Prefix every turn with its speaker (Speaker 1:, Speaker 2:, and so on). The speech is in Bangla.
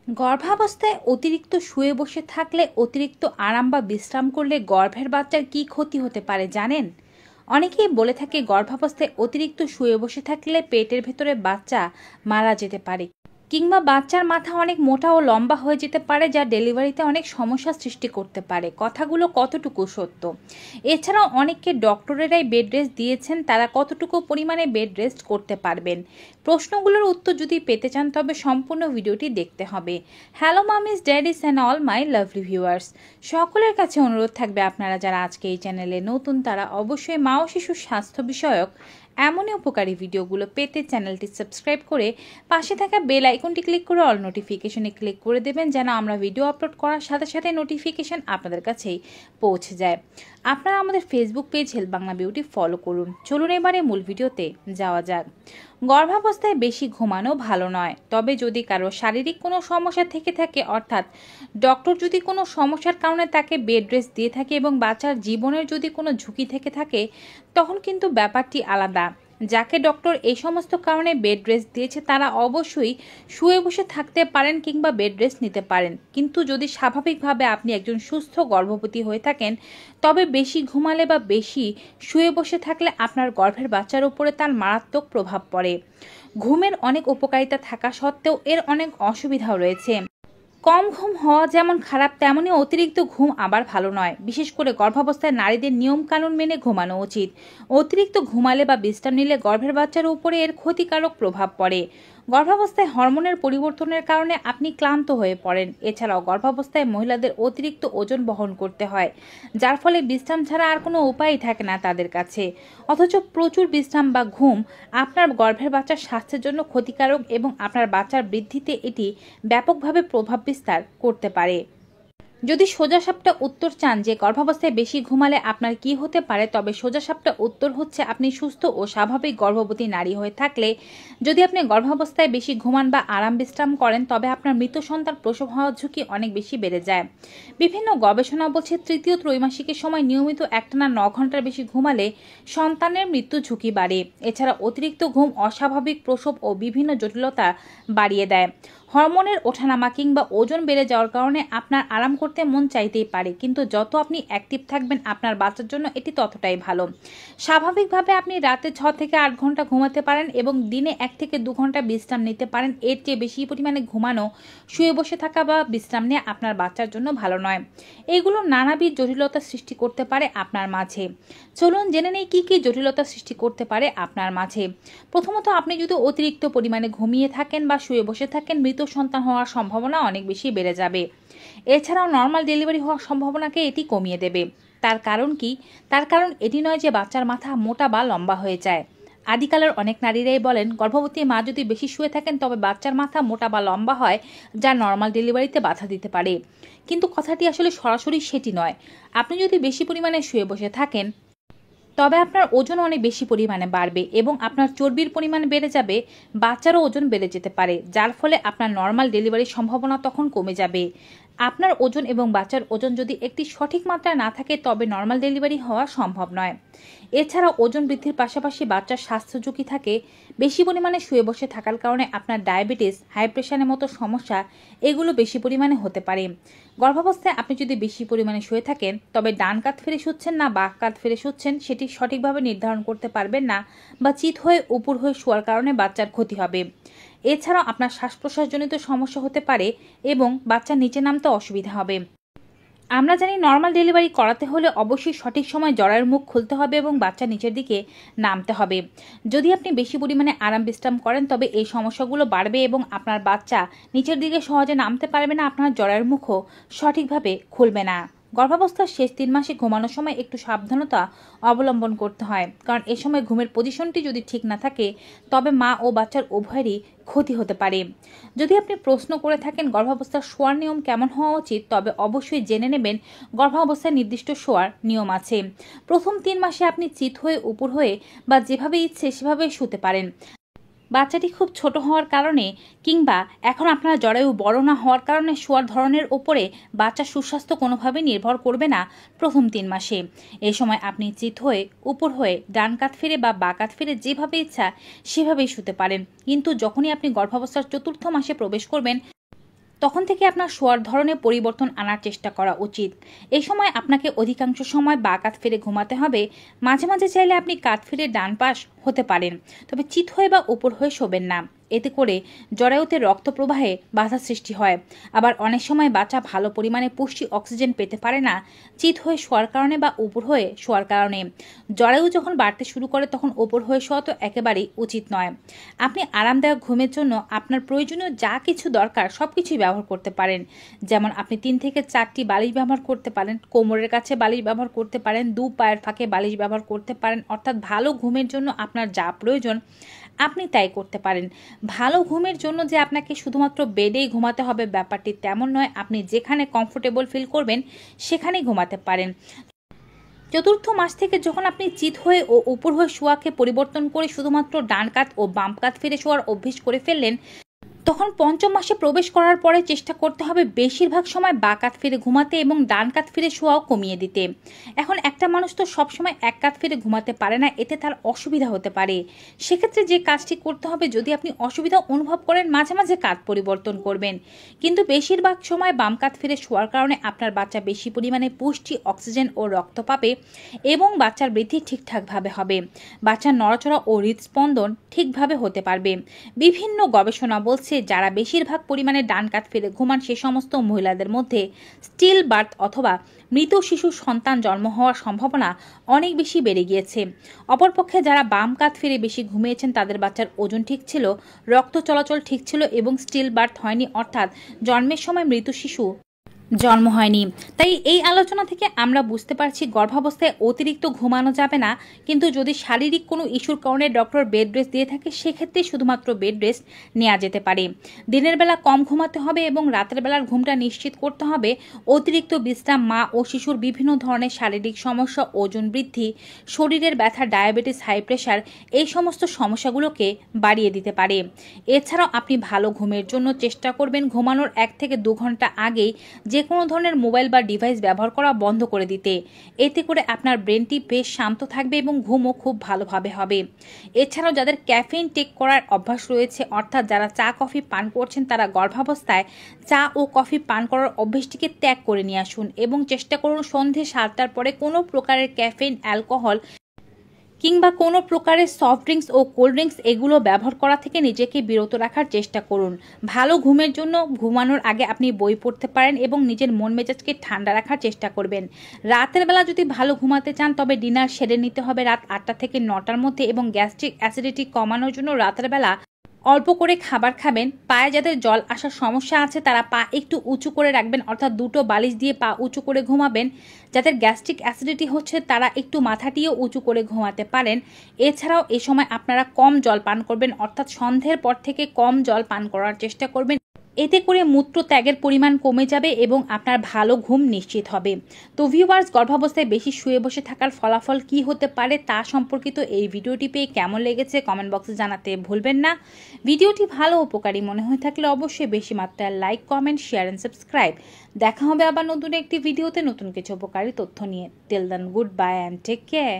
Speaker 1: গর্ভাবস্থায় অতিরিক্ত শুয়ে বসে থাকলে, অতিরিক্ত আরাম বা বিশ্রাম করলে গর্ভের বাচ্চার কি ক্ষতি হতে পারে জানেন? অনেকেই বলে থাকে গর্ভাবস্থায় অতিরিক্ত শুয়ে বসে থাকলে পেটের ভেতরে বাচ্চা মারা যেতে পারে, কিংবা বাচ্চার মাথা অনেক মোটা ও লম্বা হয়ে যেতে পারে, যা ডেলিভারিতে অনেক সমস্যা সৃষ্টি করতে পারে। কথাগুলো কতটুকু সত্য? এছাড়াও অনেককে ডক্টরেরাই বেড রেস্ট দিয়েছেন, তারা কতটুকু পরিমাণে বেড রেস্ট করতে পারবেন? প্রশ্নগুলোর উত্তর যদি পেতে চান তবে সম্পূর্ণ ভিডিওটি দেখতে হবে। Hello মামিস, daddy's and all my lovely viewers, সকলের কাছে অনুরোধ থাকবে আপনারা যারা আজকে এই চ্যানেলে নতুন তারা অবশ্যই মা ও শিশুর স্বাস্থ্য বিষয়ক এমনই উপকারী ভিডিওগুলো পেতে চ্যানেলটি সাবস্ক্রাইব করে পাশে থাকা বেল আইকনটি ক্লিক করে অল নোটিফিকেশনে ক্লিক করে দেবেন, যেন আমরা ভিডিও আপলোড করার সাথে সাথে নোটিফিকেশন আপনাদের কাছেই পৌঁছে যায়। আপনারা আমাদের Facebook page health Bangla beauty follow করুন। চলুন এবারে মূল ভিডিওতে যাওয়া যাক। গর্ভাবস্থায় বেশি ঘুমানো ভালো নয়, তবে যদি কারো শারীরিক কোনো সমস্যা থেকে থাকে, অর্থাৎ ডক্টর যদি কোনো সমস্যার কারণে তাকে বেড রেস্ট দিয়ে থাকে এবং বাচ্চার জীবনের যদি কোনো ঝুঁকি থেকে থাকে, তখন কিন্তু ব্যাপারটি আলাদা। যাকে ডক্টর এই সমস্ত কারণে বেড রেস্ট দিয়েছে তারা অবশ্যই শুয়ে বসে থাকতে পারেন কিংবা বেড রেস্ট নিতে পারেন। কিন্তু যদি স্বাভাবিকভাবে আপনি একজন সুস্থ গর্ভবতী হয়ে থাকেন, তবে বেশি ঘুমালে বা বেশি শুয়ে বসে থাকলে আপনার গর্ভের বাচ্চার উপরে তার মারাত্মক প্রভাব পড়ে। ঘুমের অনেক উপকারিতা থাকা সত্ত্বেও এর অনেক অসুবিধাও রয়েছে। কম ঘুম হওয়া যেমন খারাপ, তেমনি অতিরিক্ত ঘুম আবার ভালো নয়। বিশেষ করে গর্ভাবস্থায় নারীদের নিয়ম কানুন মেনে ঘুমানো উচিত। অতিরিক্ত ঘুমালে বা বিশ্রাম নিলে গর্ভের বাচ্চার উপরে এর ক্ষতিকারক প্রভাব পড়ে। গর্ভাবস্থায় হরমোনের পরিবর্তনের কারণে আপনি ক্লান্ত হয়ে পড়েন। এছাড়াও গর্ভাবস্থায় মহিলাদের অতিরিক্ত ওজন বহন করতে হয়, যার ফলে বিশ্রাম ছাড়া আর কোনো উপায়ই থাকে না তাদের কাছে। অথচ প্রচুর বিশ্রাম বা ঘুম আপনার গর্ভের বাচ্চার স্বাস্থ্যের জন্য ক্ষতিকারক এবং আপনার বাচ্চার বৃদ্ধিতে এটি ব্যাপকভাবে প্রভাব বিস্তার করতে পারে। যদি সোজাসাপটা উত্তর চান যে গর্ভাবস্থায় বেশি ঘুমালে আপনার কি হতে পারে, তবে সোজাসাপটা উত্তর হচ্ছে আপনি সুস্থ ও স্বাভাবিক গর্ভবতী নারী হয়ে থাকলে যদি আপনি গর্ভাবস্থায় বেশি ঘুমান বা আরাম বিশ্রাম করেন, তবে আপনার মৃত সন্তান প্রসব হওয়ার ঝুঁকি অনেক বেশি বেড়ে যায়। বিভিন্ন গবেষণা বলছে তৃতীয় ত্রৈমাসিকের সময় নিয়মিত একটানা 9 ঘন্টার বেশি ঘুমালে সন্তানের মৃত্যু ঝুঁকি বাড়ে। এছাড়া অতিরিক্ত ঘুম অস্বাভাবিক প্রসব ও বিভিন্ন জটিলতা বাড়িয়ে দেয়। হরমোনের ওঠানামা কিংবা ওজন বেড়ে যাওয়ার কারণে আপনার আরাম করতে মন চাইতেই পারে, কিন্তু যত আপনি অ্যাক্টিভ থাকবেন আপনার বাচ্চার জন্য এটি ততটাই ভালো। স্বাভাবিকভাবে আপনি রাতে 6 থেকে 8 ঘন্টা ঘুমাতে পারেন এবং দিনে 1 থেকে 2 ঘন্টা বিশ্রাম নিতে পারেন। এর চেয়ে বেশি পরিমাণে ঘুমানো, শুয়ে বসে থাকা বা বিশ্রাম নেওয়া আপনার বাচ্চার জন্য ভালো নয়। এইগুলো নানাবিধ জটিলতা সৃষ্টি করতে পারে আপনার মাঝে। চলুন জেনে নেই কি কি জটিলতা সৃষ্টি করতে পারে আপনার মাঝে। প্রথমত, আপনি যদি অতিরিক্ত পরিমাণে ঘুমিয়ে থাকেন বা শুয়ে বসে থাকেন, মৃত সন্তান হওয়ার সম্ভাবনা অনেক বেশি বেড়ে যাবে। এছাড়াও নর্মাল ডেলিভারি হওয়ার সম্ভাবনাকে এটি কমিয়ে দেবে। তার কারণ কি? তার কারণ এটি নয় যে বাচ্চার মাথা মোটা বা লম্বা হয়ে যায়। আদিকালের অনেক নারীরাই বলেন গর্ভবতী মা যদি বেশি শুয়ে থাকেন তবে বাচ্চার মাথা মোটা বা লম্বা হয়, যা নর্মাল ডেলিভারিতে বাধা দিতে পারে। কিন্তু কথাটি আসলে সরাসরি সেটি নয়। আপনি যদি বেশি পরিমাণে শুয়ে বসে থাকেন তবে আপনার ওজন অনেক বেশি পরিমাণে বাড়বে এবং আপনার চর্বির পরিমাণ বেড়ে যাবে। বাচ্চারও ওজন বেড়ে যেতে পারে, যার ফলে আপনার নর্মাল ডেলিভারির সম্ভাবনা তখন কমে যাবে। আপনার ওজন এবং বাচ্চার ওজন যদি একটি সঠিক মাত্রায় না থাকে তবে নর্মাল ডেলিভারি হওয়া সম্ভব নয়। এছাড়া ওজন বৃদ্ধির পাশাপাশি বাচ্চার স্বাস্থ্য ঝুঁকি থাকে। বেশি পরিমাণে শুয়ে বসে থাকার কারণে আপনার ডায়াবেটিস, হাই প্রেশারের মতো সমস্যা এগুলো বেশি পরিমাণে হতে পারে। গর্ভাবস্থায় আপনি যদি বেশি পরিমাণে শুয়ে থাকেন তবে ডান কাত ফিরে শুচ্ছেন না বাঁ কাত ফিরে শুচ্ছেন সেটি সঠিকভাবে নির্ধারণ করতে পারবেন না, বা চিত হয়ে উপর হয়ে শোয়ার কারণে বাচ্চার ক্ষতি হবে। এছাড়াও আপনার শ্বাস প্রশ্বাসজনিত সমস্যা হতে পারে এবং বাচ্চার নিচে নামতে অসুবিধা হবে। আমরা জানি নর্মাল ডেলিভারি করাতে হলে অবশ্যই সঠিক সময় জরায়ুর মুখ খুলতে হবে এবং বাচ্চা নিচের দিকে নামতে হবে। যদি আপনি বেশি পরিমাণে আরাম বিশ্রাম করেন তবে এই সমস্যাগুলো বাড়বে এবং আপনার বাচ্চা নিচের দিকে সহজে নামতে পারবে না, আপনার জরায়ুর মুখও সঠিকভাবে খুলবে না। গর্ভাবস্থার শেষ 3 মাসে ঘুমানোর সময় একটু সাবধানতা অবলম্বন করতে হয়, কারণ এ সময় ঘুমের পজিশনটি যদি ঠিক না থাকে তবে মা ও বাচ্চার উভয়েরই ক্ষতি হতে পারে। যদি আপনি প্রশ্ন করে থাকেন গর্ভাবস্থার শোয়ার নিয়ম কেমন হওয়া উচিত, তবে অবশ্যই জেনে নেবেন গর্ভাবস্থায় নির্দিষ্ট শোয়ার নিয়ম আছে। প্রথম 3 মাসে আপনি চিত হয়ে উপর হয়ে বা যেভাবে ইচ্ছে সেভাবে শুতে পারেন। বাচ্চাটি খুব ছোট হওয়ার কারণে কিংবা এখন আপনার জরায়ু বড় না হওয়ার কারণে শোয়ার ধরনের ওপরে বাচ্চার সুস্বাস্থ্য কোনোভাবেই নির্ভর করবে না প্রথম 3 মাসে। এই সময় আপনি চিত হয়ে উপর হয়ে ডান কাত ফিরে বা বাঁ কাত ফিরে যেভাবে ইচ্ছা সেভাবেই শুতে পারেন। কিন্তু যখনই আপনি গর্ভাবস্থার 4র্থ মাসে প্রবেশ করবেন তখন থেকে আপনার শোয়ার ধরনে পরিবর্তন আনার চেষ্টা করা উচিত। এই সময় আপনাকে অধিকাংশ সময় বাঁ কাত ফিরে ঘুমাতে হবে। মাঝে মাঝে চাইলে আপনি কাত ফিরে ডান পাশ হতে পারেন, তবে চিত হয়ে বা উপর হয়ে শোবেন না। এতে করে জরায়ুতে রক্ত প্রবাহে বাধা সৃষ্টি হয়। আবার অনেক সময় বাচ্চা ভালো পরিমাণে পুষ্টি অক্সিজেন পেতে পারে না চিত হয়ে শোয়ার কারণে বা উপর হয়ে শোয়ার কারণে। জরায়ু যখন বাড়তে শুরু করে তখন উপর হয়ে শোয়া তো একেবারেই উচিত নয়। আপনি আরামদায়ক ঘুমের জন্য আপনার প্রয়োজনীয় যা কিছু দরকার সব কিছুই ব্যবহার করতে পারেন। যেমন আপনি 3 থেকে 4টি বালিশ ব্যবহার করতে পারেন, কোমরের কাছে বালিশ ব্যবহার করতে পারেন, 2 পায়ের ফাঁকে বালিশ ব্যবহার করতে পারেন। অর্থাৎ ভালো ঘুমের জন্য আপনার যা প্রয়োজন আপনি তাই করতে পারেন। ভালো ঘুমের জন্য যে আপনাকে শুধুমাত্র বেডেই ঘুমাতে হবে ব্যাপারটি তেমন নয়। আপনি যেখানে কমফোর্টেবল ফিল করবেন সেখানেই ঘুমাতে পারেন। চতুর্থ মাস থেকে যখন আপনি চিত হয়ে ও উপর হয়ে শোয়াকে পরিবর্তন করে শুধুমাত্র ডান কাত ও বাম কাত ফিরে শোয়ার অভ্যেস করে ফেললেন, তখন 5ম মাসে প্রবেশ করার পরে চেষ্টা করতে হবে বেশিরভাগ সময় বাঁ কাত ফিরে ঘুমাতে এবং ডান কাত ফিরে শোয়াও কমিয়ে দিতে। এখন একটা মানুষ তো সবসময় এক কাত ফিরে ঘুমাতে পারে না, এতে তার অসুবিধা হতে পারে। সেক্ষেত্রে যে কাজটি করতে হবে, যদি আপনি অসুবিধা অনুভব করেন মাঝে মাঝে কাত পরিবর্তন করবেন, কিন্তু বেশিরভাগ সময় বাম কাত ফিরে শোয়ার কারণে আপনার বাচ্চা বেশি পরিমাণে পুষ্টি অক্সিজেন ও রক্ত পাবে এবং বাচ্চার বৃদ্ধি ঠিকঠাকভাবে হবে। বাচ্চার নড়াচড়া ও হৃদস্পন্দন ঠিকভাবে হতে পারবে। বিভিন্ন গবেষণা বলছে যারা বেশিরভাগ পরিমাণে ডান কাত ফিরে ঘুমান সে সমস্ত মহিলাদের মধ্যে স্টিল বার্থ অথবা মৃত শিশুর সন্তান জন্ম হওয়ার সম্ভাবনা অনেক বেশি বেড়ে গিয়েছে। অপরপক্ষে যারা বাম কাত ফিরে বেশি ঘুমিয়েছেন তাদের বাচ্চার ওজন ঠিক ছিল, রক্ত চলাচল ঠিক ছিল এবং স্টিল বার্থ হয়নি, অর্থাৎ জন্মের সময় মৃত শিশু জন্ম হয়নি। তাই এই আলোচনা থেকে আমরা বুঝতে পারছি গর্ভাবস্থায় অতিরিক্ত ঘুমানো যাবে না, কিন্তু যদি শারীরিক কোনো ইস্যুর কারণে ডক্টর বেড রেস্ট দিয়ে থাকে সেক্ষেত্রে শুধুমাত্র বেড রেস্ট নেওয়া যেতে পারে। দিনের বেলা কম ঘুমাতে হবে এবং রাতের বেলার ঘুমটা নিশ্চিত করতে হবে। অতিরিক্ত বিশ্রাম মা ও শিশুর বিভিন্ন ধরনের শারীরিক সমস্যা, ওজন বৃদ্ধি, শরীরের ব্যথা, ডায়াবেটিস, হাই প্রেশার এই সমস্ত সমস্যাগুলোকে বাড়িয়ে দিতে পারে। এছাড়াও আপনি ভালো ঘুমের জন্য চেষ্টা করবেন ঘুমানোর 1 থেকে 2 ঘন্টা আগেই যে কোনো ধরনের মোবাইল বা ডিভাইস ব্যবহার করা বন্ধ করে দিতে। এতে করে আপনার ব্রেনটি বেশ শান্ত থাকবে এবং ঘুমও খুব ভালোভাবে হবে। এছাড়াও যাদের ক্যাফেইন টেক করার অভ্যাস রয়েছে, অর্থাৎ যারা চা কফি পান করছেন, তারা গর্ভাবস্থায় চা ও কফি পান করার অভ্যেসটিকে ত্যাগ করে নিয়ে আসুন এবং চেষ্টা করুন সন্ধে 7টার পরে কোনো প্রকারের ক্যাফেইন, অ্যালকোহল কিংবা কোনো প্রকারের সফট ড্রিঙ্কস ও কোল্ড ড্রিঙ্কস এগুলো ব্যবহার করা থেকে নিজেকে বিরত রাখার চেষ্টা করুন। ভালো ঘুমের জন্য ঘুমানোর আগে আপনি বই পড়তে পারেন এবং নিজের মন মেজাজকে ঠান্ডা রাখার চেষ্টা করবেন। রাতের বেলা যদি ভালো ঘুমাতে চান তবে ডিনার সেরে নিতে হবে রাত 8টা থেকে 9টার মধ্যে এবং গ্যাস্ট্রিক অ্যাসিডিটি কমানোর জন্য রাতের বেলা অল্প করে খাবার খাবেন। পায়ে যাদের জল আসার সমস্যা আছে তারা পা একটু উঁচু করে রাখবেন, অর্থাৎ 2টো বালিশ দিয়ে পা উঁচু করে ঘুমাবেন। যাদের গ্যাস্ট্রিক অ্যাসিডিটি হচ্ছে তারা একটু মাথাটিও উঁচু করে ঘুমাতে পারেন। এছাড়াও এ সময় আপনারা কম জল পান করবেন, অর্থাৎ সন্ধ্যের পর থেকে কম জল পান করার চেষ্টা করবেন। এতে করে মূত্র ত্যাগের পরিমাণ কমে যাবে এবং আপনার ভালো ঘুম নিশ্চিত হবে। তো ভিউয়ার্স, গর্ভাবস্থায় বেশি শুয়ে বসে থাকার ফলাফল কি হতে পারে তা সম্পর্কিত এই ভিডিওটি পেয়ে কেমন লেগেছে কমেন্ট বক্সে জানাতে ভুলবেন না। ভিডিওটি ভালো উপকারী মনে হয়ে থাকলে অবশ্যই বেশি মাত্রায় like, comment, share and subscribe. দেখা হবে আবার নতুন একটি ভিডিওতে নতুন কিছু উপকারী তথ্য নিয়ে। Till then, goodbye and take care.